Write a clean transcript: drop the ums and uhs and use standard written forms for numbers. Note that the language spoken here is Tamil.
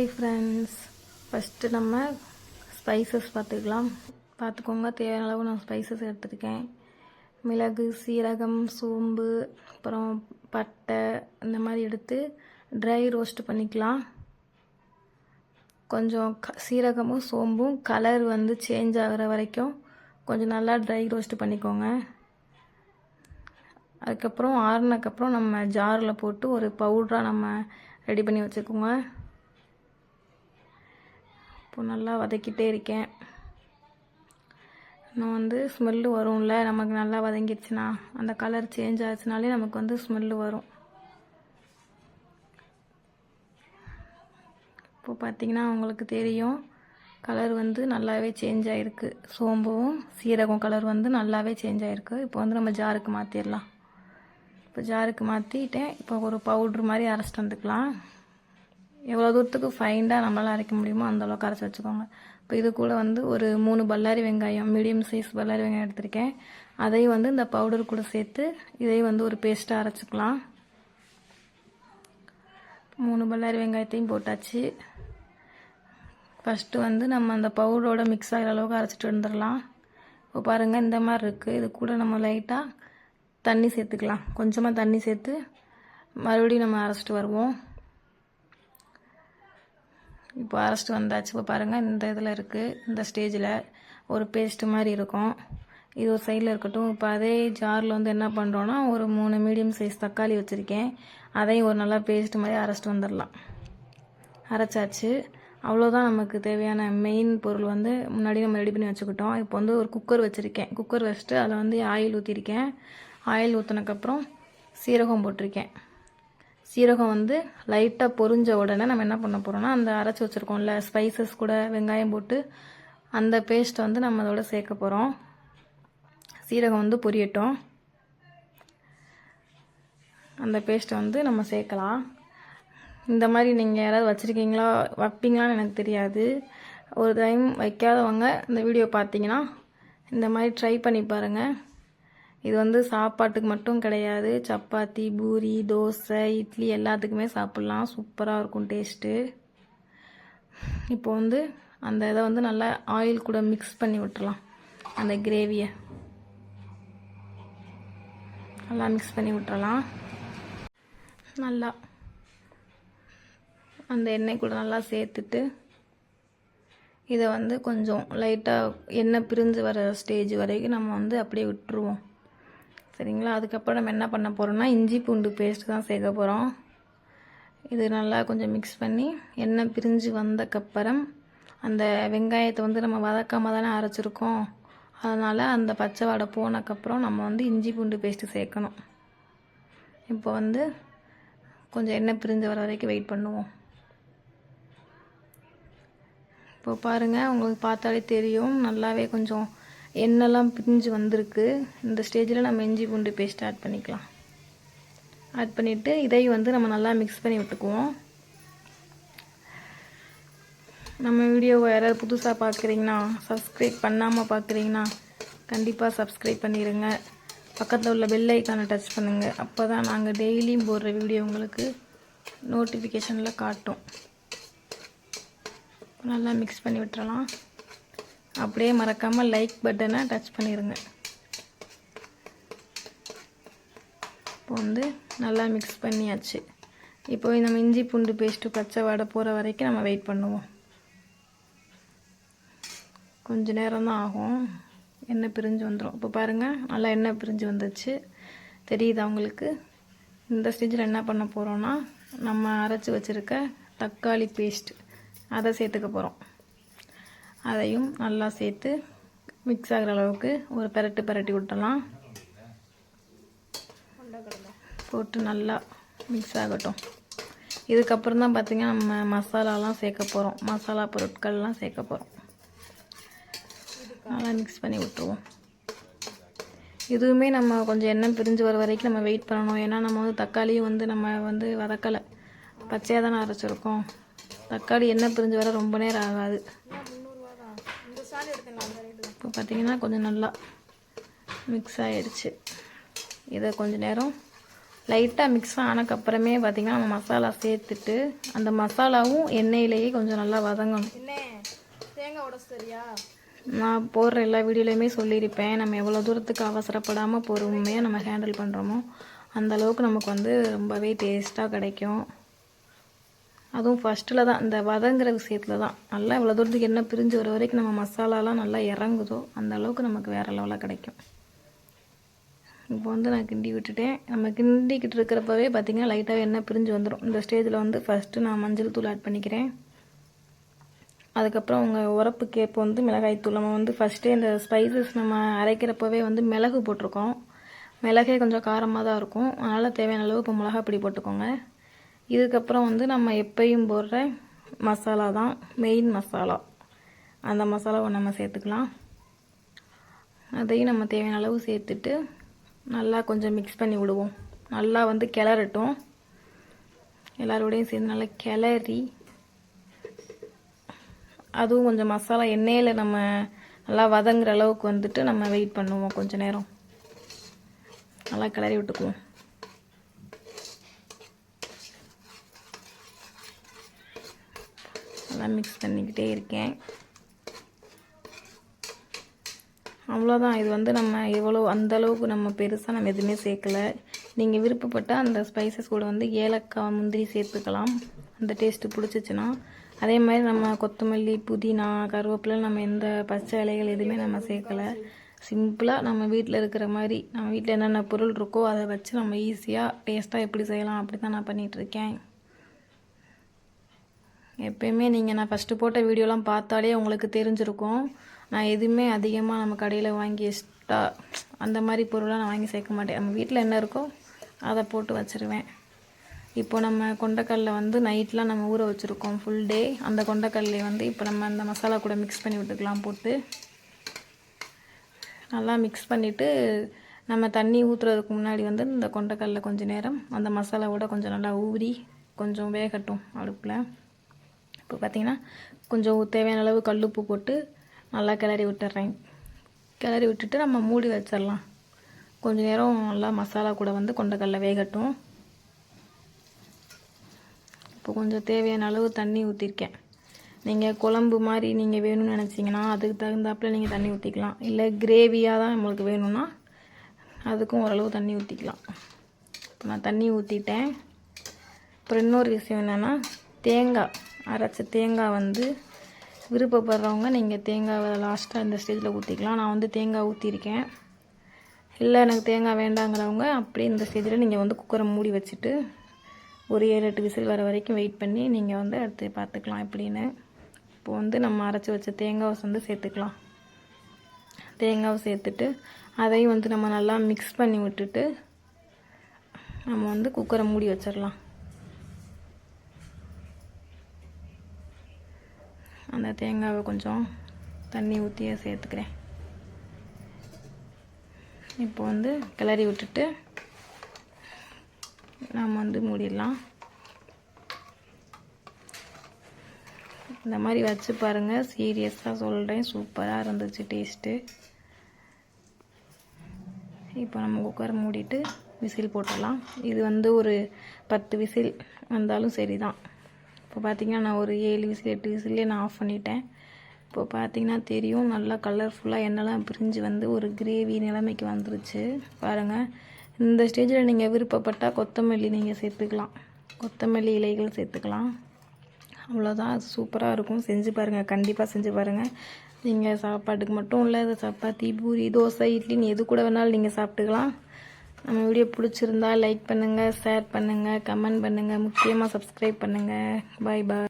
ஹாய் ஃப்ரெண்ட்ஸ், ஃபஸ்ட்டு நம்ம ஸ்பைசஸ் பார்த்துக்கோங்க. தேவையான அளவு நான் ஸ்பைசஸ் எடுத்துருக்கேன். மிளகு, சீரகம், சோம்பு, அப்புறம் பட்டை இந்த மாதிரி எடுத்து ட்ரை ரோஸ்ட் பண்ணிக்கலாம். கொஞ்சம் சீரகமும் சோம்பும் கலர் சேஞ்ச் ஆகிற வரைக்கும் கொஞ்சம் நல்லா ட்ரை ரோஸ்ட் பண்ணிக்கோங்க. அதுக்கப்புறம் ஆறுனதுக்கப்புறம் நம்ம ஜாரில் போட்டு ஒரு பவுடராக நம்ம ரெடி பண்ணி வச்சுக்கோங்க. இப்போ நல்லா வதக்கிட்டே இருக்கேன். இன்னும் ஸ்மெல்லு வரும்ல, நமக்கு நல்லா வதங்கிடுச்சுன்னா அந்த கலர் சேஞ்ச் ஆச்சுனாலே நமக்கு ஸ்மெல்லு வரும். இப்போ பார்த்தீங்கன்னா உங்களுக்கு தெரியும், கலர் நல்லாவே சேஞ்ச் ஆகிருக்கு. சோம்பும் சீரகம் கலர் நல்லாவே சேஞ்ச் ஆகிருக்கு. இப்போ நம்ம ஜாருக்கு மாற்றிடலாம். இப்போ ஜாருக்கு மாற்றிட்டேன். இப்போ ஒரு பவுட்ரு மாதிரி அரைச்சிட்டு வந்துக்கலாம். எவ்வளோ தூரத்துக்கு ஃபைண்டாக நம்மளால் அரைக்க முடியுமோ அந்தளவுக்கு அரைச்சி வச்சுக்கோங்க. இப்போ இது கூட ஒரு 3 பல்லாரி வெங்காயம், மீடியம் சைஸ் பல்லாரி வெங்காயம் எடுத்திருக்கேன். அதையும் இந்த பவுடர் கூட சேர்த்து இதையும் ஒரு பேஸ்ட்டாக அரைச்சிக்கலாம். 3 பல்லாரி வெங்காயத்தையும் போட்டாச்சு. ஃபஸ்ட்டு நம்ம அந்த பவுடரோட மிக்ஸ் ஆகிற அளவுக்கு அரைச்சிட்டு வந்துடலாம். இப்போ பாருங்கள், இந்த மாதிரி இருக்குது. இது கூட நம்ம லைட்டாக தண்ணி சேர்த்துக்கலாம். கொஞ்சமாக தண்ணி சேர்த்து மறுபடியும் நம்ம அரைச்சிட்டு வருவோம். இப்போ அரைச்சிட்டு வந்தாச்சு. இப்போ பாருங்கள், இந்த இதில் இருக்குது. இந்த ஸ்டேஜில் ஒரு பேஸ்ட்டு மாதிரி இருக்கும். இது ஒரு சைடில் இருக்கட்டும். இப்போ அதே ஜாரில் என்ன பண்ணுறோன்னா, ஒரு 3 மீடியம் சைஸ் தக்காளி வச்சுருக்கேன். அதையும் ஒரு நல்லா பேஸ்ட்டு மாதிரி அரைச்சிட்டு வந்துடலாம். அரைச்சாச்சு. அவ்வளோதான். நமக்கு தேவையான மெயின் பொருள் முன்னாடி நம்ம ரெடி பண்ணி வச்சுக்கிட்டோம். இப்போ ஒரு குக்கர் வச்சுருக்கேன். குக்கர் வச்சுட்டு அதில் ஆயில் ஊற்றிருக்கேன். ஆயில் ஊற்றினதுக்கப்புறம் சீரகம் போட்டிருக்கேன். சீரகம் லைட்டாக பொரிஞ்ச உடனே நம்ம என்ன பண்ண போகிறோம்னா, அந்த அரைச்சி வச்சுருக்கோம்ல ஸ்பைசஸ் கூட வெங்காயம் போட்டு அந்த பேஸ்ட்டை நம்ம அதோட சேர்க்க போகிறோம். சீரகம் பொரியட்டும். அந்த பேஸ்ட்டை நம்ம சேர்க்கலாம். இந்த மாதிரி நீங்கள் யாராவது வச்சுருக்கீங்களா, வைப்பீங்களான்னு எனக்கு தெரியாது. ஒரு டைம் வைக்காதவங்க இந்த வீடியோ பார்த்தீங்கன்னா இந்த மாதிரி ட்ரை பண்ணி பாருங்கள். இது சாப்பாட்டுக்கு மட்டும் கிடையாது, சப்பாத்தி, பூரி, தோசை, இட்லி எல்லாத்துக்குமே சாப்பிட்லாம். சூப்பராக இருக்கும் டேஸ்ட்டு. இப்போ அந்த இதை நல்லா ஆயில் கூட மிக்ஸ் பண்ணி விட்டுறலாம். அந்த கிரேவியை நல்லா மிக்ஸ் பண்ணி விட்டுறலாம். நல்லா அந்த எண்ணெய் கூட நல்லா சேர்த்துட்டு இதை கொஞ்சம் லைட்டாக எண்ணெய் பிரிஞ்சு வர ஸ்டேஜ் வரைக்கும் நம்ம அப்படியே விட்டுருவோம். சரிங்களா? அதுக்கப்புறம் நம்ம என்ன பண்ண போகிறோம்னா, இஞ்சி பூண்டு பேஸ்ட் தான் சேர்க்க போகிறோம். இது நல்லா கொஞ்சம் மிக்ஸ் பண்ணி எண்ணெய் பிரிஞ்சு வந்தக்கப்புறம் அந்த வெங்காயத்தை நம்ம வதக்காமல் தானே அரைச்சிருக்கோம். அதனால் அந்த பச்சை வாடை போனக்கப்புறம் நம்ம இஞ்சி பூண்டு பேஸ்ட்டு சேர்க்கணும். இப்போ கொஞ்சம் எண்ணெய் பிரிஞ்சு வர வரைக்கும் வெயிட் பண்ணுவோம். இப்போ பாருங்கள், உங்களுக்கு பார்த்தாலே தெரியும், நல்லாவே கொஞ்சம் எண்ணெய்லாம் பிரிஞ்சு வந்திருக்கு. இந்த ஸ்டேஜில் நம்ம இஞ்சி பூண்டு பேஸ்ட் ஆட் பண்ணிக்கலாம். ஆட் பண்ணிவிட்டு இதையும் நம்ம நல்லா மிக்ஸ் பண்ணி விட்டுக்குவோம். நம்ம வீடியோவை யாராவது புதுசாக பார்க்குறீங்கன்னா, சப்ஸ்கிரைப் பண்ணாமல் பார்க்குறீங்கன்னா கண்டிப்பாக சப்ஸ்கிரைப் பண்ணிடுங்க. பக்கத்தில் உள்ள பெல் ஐக்கானை டச் பண்ணுங்கள். அப்போ தான் நாங்கள் டெய்லியும் போடுற வீடியோ உங்களுக்கு நோட்டிஃபிகேஷனில் காட்டும். நல்லா மிக்ஸ் பண்ணி விட்டுறலாம். அப்படியே மறக்காமல் லைக் பட்டனை டச் பண்ணிடுங்க. இப்போ நல்லா மிக்ஸ் பண்ணியாச்சு. இப்போ நம்ம இஞ்சி பூண்டு பேஸ்ட்டு பச்சை வாடை போகிற வரைக்கும் நம்ம வெயிட் பண்ணுவோம். கொஞ்சம் நேரம் தான் ஆகும், எண்ணெய் பிரிஞ்சு வந்துடும். இப்போ பாருங்கள், நல்லா எண்ணெய் பிரிஞ்சு வந்துச்சு. தெரியுதா உங்களுக்கு? இந்த ஸ்டேஜில் என்ன பண்ண போகிறோன்னா, நம்ம அரைச்சி வச்சுருக்க தக்காளி பேஸ்ட் அதை சேர்த்துக்க போகிறோம். அதையும் நல்லா சேர்த்து மிக்ஸ் ஆகிற அளவுக்கு ஒரு பரட்டி விட்டலாம். போட்டு நல்லா மிக்ஸ் ஆகட்டும். இதுக்கப்புறம் தான் பார்த்திங்கன்னா நம்ம மசாலாலாம் சேர்க்க போகிறோம். மசாலா பொருட்கள்லாம் சேர்க்க போகிறோம். நல்லா மிக்ஸ் பண்ணி விட்டுருவோம். இதுவுமே நம்ம கொஞ்சம் எண்ணெய் பிரிஞ்சு வர வரைக்கும் நம்ம வெயிட் பண்ணணும். ஏன்னா நம்ம தக்காளியும் நம்ம வதக்கலை, பச்சையாக தானே அரைச்சிருக்கோம். தக்காளி எண்ணெய் பிரிஞ்சு வர ரொம்ப நேரம் ஆகாது. இப்போ பார்த்திங்கன்னா கொஞ்சம் நல்லா மிக்ஸ் ஆகிடுச்சு. இதை கொஞ்சம் நேரம் லைட்டாக மிக்ஸ் ஆனதுக்கப்புறமே பார்த்திங்கன்னா நம்ம மசாலா சேர்த்துட்டு அந்த மசாலாவும் எண்ணெயிலேயே கொஞ்சம் நல்லா வதங்கணும். தேங்காய் உடச்சு சரியா? நான் போடுற எல்லா வீடியோலையுமே சொல்லியிருப்பேன், நம்ம எவ்வளோ தூரத்துக்கு அவசரப்படாமல் பொறுமையாக நம்ம ஹேண்டில் பண்ணுறோமோ அந்தளவுக்கு நமக்கு வந்து ரொம்பவே டேஸ்ட்டாக கிடைக்கும். அதுவும் ஃபஸ்ட்டில் தான் இந்த வதங்குற விஷயத்தில் தான் நல்லா இவ்வளோ தூரத்துக்கு எண்ணெய் பிரிஞ்சு வர வரைக்கும் நம்ம மசாலாலாம் நல்லா இறங்குதோ அந்த அளவுக்கு நமக்கு வேறு லெவலாக கிடைக்கும். இப்போ வந்து நான் கிண்டி விட்டுட்டேன். நம்ம கிண்டிக்கிட்டு இருக்கிறப்பவே பார்த்திங்கன்னா லைட்டாக எண்ணெய் பிரிஞ்சு வந்துடும். இந்த ஸ்டேஜில் வந்து ஃபஸ்ட்டு நான் மஞ்சள் தூள் ஆட் பண்ணிக்கிறேன். அதுக்கப்புறம் உங்கள் உரப்புக்கு இப்போ வந்து மிளகாய் தூள். நம்ம வந்து ஃபஸ்ட்டே இந்த ஸ்பைசஸ் நம்ம அரைக்கிறப்பவே வந்து மிளகு போட்டிருக்கோம். மிளகே கொஞ்சம் காரமாக தான் இருக்கும், அதனால் தேவையான அளவு இப்போ மிளகாப்பொடி போட்டுக்கோங்க. இதுக்கப்புறம் வந்து நம்ம எப்பயும் போடுற மசாலா தான் மெயின் மசாலா. அந்த மசாலாவை நம்ம சேர்த்துக்கலாம். அதையும் நம்ம தேவையான அளவு சேர்த்துட்டு நல்லா கொஞ்சம் மிக்ஸ் பண்ணி விடுவோம். நல்லா வந்து கிளறட்டும். எல்லாரோடையும் சேர்ந்து நல்லா கிளறி அதுவும் கொஞ்சம் மசாலா எண்ணெயில் நம்ம நல்லா வதங்குற அளவுக்கு வந்துட்டு நம்ம வெயிட் பண்ணுவோம். கொஞ்சம் நேரம் நல்லா கிளறி விட்டுக்குவோம். நல்லா மிக்ஸ் பண்ணிக்கிட்டே இருக்கேன். அவ்வளோதான். இது வந்து நம்ம எவ்வளோ அந்தளவுக்கு நம்ம பெருசாக நம்ம எதுவுமே சேர்க்கலை. நீங்கள் விருப்பப்பட்டால் அந்த ஸ்பைசஸ் கூட வந்து ஏலக்காய் முந்திரி சேர்த்துக்கலாம், அந்த டேஸ்ட்டு பிடிச்சிச்சின்னா. அதே மாதிரி நம்ம கொத்தமல்லி புதினா கருவேப்பிலை நம்ம எந்த பச்சை இலைகள் எதுவுமே நம்ம சேர்க்கலை. சிம்பிளாக நம்ம வீட்டில் இருக்கிற மாதிரி நம்ம வீட்டில் என்னென்ன பொருள் இருக்கோ அதை வச்சு நம்ம ஈஸியாக டேஸ்ட்டாக எப்படி செய்யலாம் அப்படி தான் நான் பண்ணிகிட்ருக்கேன். எப்போயுமே நீங்கள் நான் ஃபஸ்ட்டு போட்ட வீடியோலாம் பார்த்தாலே உங்களுக்கு தெரிஞ்சிருக்கும், நான் எதுவுமே அதிகமாக நம்ம கடையில் வாங்கி எக்ஸ்ட்ரா அந்த மாதிரி பொருளாக நான் வாங்கி சேர்க்க மாட்டேன். நம்ம வீட்டில் என்ன இருக்கோ அதை போட்டு வச்சுருவேன். இப்போ நம்ம கொண்டைக்கடலை வந்து நைட்லாம் நம்ம ஊற வச்சுருக்கோம் ஃபுல் டே. அந்த கொண்டைக்கடலை வந்து இப்போ நம்ம அந்த மசாலா கூட மிக்ஸ் பண்ணி விட்டுக்கலாம். போட்டு நல்லா மிக்ஸ் பண்ணிவிட்டு நம்ம தண்ணி ஊற்றுறதுக்கு முன்னாடி வந்து இந்த கொண்டைக்கடலை கொஞ்சம் நேரம் அந்த மசாலாவோட கொஞ்சம் நல்லா ஊறி கொஞ்சம் வேகட்டும் அடுப்பில். இப்போ பார்த்திங்கன்னா கொஞ்சம் தேவையான அளவு கல்லுப்பு போட்டு நல்லா கிளறி விட்டுறேன். கிளறி விட்டுட்டு நம்ம மூடி வச்சிடலாம். கொஞ்சம் நேரம் நல்லா மசாலா கூட வந்து கொண்டைக்கடலை வேகட்டும். இப்போ கொஞ்சம் தேவையான அளவு தண்ணி ஊற்றிருக்கேன். நீங்கள் குழம்பு மாதிரி நீங்கள் வேணும்னு நினச்சிங்கன்னா அதுக்கு தகுந்தாப்பில் நீங்கள் தண்ணி ஊற்றிக்கலாம். இல்லை கிரேவியாக தான் நம்மளுக்கு வேணும்னா அதுக்கும் ஓரளவு தண்ணி ஊற்றிக்கலாம். இப்போ நான் தண்ணி ஊற்றிட்டேன். அப்புறம் இன்னொரு விஷயம் என்னென்னா, தேங்காய் அரைச்ச தேங்காய் வந்து விருப்பப்படுறவங்க நீங்கள் தேங்காவை லாஸ்ட்டாக இந்த ஸ்டேஜில் ஊற்றிக்கலாம். நான் வந்து தேங்காய் ஊற்றிருக்கேன். இல்லை எனக்கு தேங்காய் வேண்டாங்கிறவங்க அப்படியே இந்த ஸ்டேஜில் நீங்கள் வந்து குக்கரை மூடி வச்சுட்டு ஒரு 7-8 விசில் வர வரைக்கும் வெயிட் பண்ணி நீங்கள் வந்து அடுத்து பார்த்துக்கலாம் எப்படின்னு. இப்போ வந்து நம்ம அரைச்சி வச்ச தேங்காவை வந்து சேர்த்துக்கலாம். தேங்காவை சேர்த்துட்டு அதையும் வந்து நம்ம நல்லா மிக்ஸ் பண்ணி விட்டுட்டு நம்ம வந்து குக்கரை மூடி வச்சிடலாம். அந்த தேங்காவை கொஞ்சம் தண்ணி ஊற்றியே சேர்த்துக்கிறேன். இப்போ வந்து கிளறி விட்டுட்டு நம்ம வந்து மூடிடலாம். இந்த மாதிரி வச்சு பாருங்கள், சீரியஸாக சொல்கிறேன், சூப்பராக இருந்துச்சு டேஸ்ட்டு. இப்போ நம்ம குக்கரை மூடிட்டு விசில் போட்டுடலாம். இது வந்து ஒரு 10 விசில் வந்தாலும் சரி தான். இப்போ பார்த்திங்கன்னா நான் ஒரு 7 விசில் 8 விசில்லே நான் ஆஃப் பண்ணிட்டேன். இப்போ பார்த்திங்கன்னா தெரியும், நல்லா கலர்ஃபுல்லாக எண்ணெய்லாம் பிரிஞ்சு வந்து ஒரு கிரேவி நிலைமைக்கு வந்துருச்சு பாருங்கள். இந்த ஸ்டேஜில் நீங்கள் விருப்பப்பட்டால் கொத்தமல்லி நீங்கள் சேர்த்துக்கலாம், கொத்தமல்லி இலைகள் சேர்த்துக்கலாம். அவ்வளோதான், அது சூப்பராக இருக்கும். செஞ்சு பாருங்கள், கண்டிப்பாக செஞ்சு பாருங்கள். நீங்கள் சாப்பாட்டுக்கு மட்டும் இல்லை, அது சப்பாத்தி பூரி தோசை இட்லின்னு எது கூட வேணாலும் நீங்கள் சாப்பிட்டுக்கலாம். நம்ம வீடியோ பிடிச்சிருந்தா லைக் பண்ணுங்கள், ஷேர் பண்ணுங்கள், கமெண்ட் பண்ணுங்கள், முக்கியமாக சப்ஸ்கிரைப் பண்ணுங்கள். பாய் பாய்.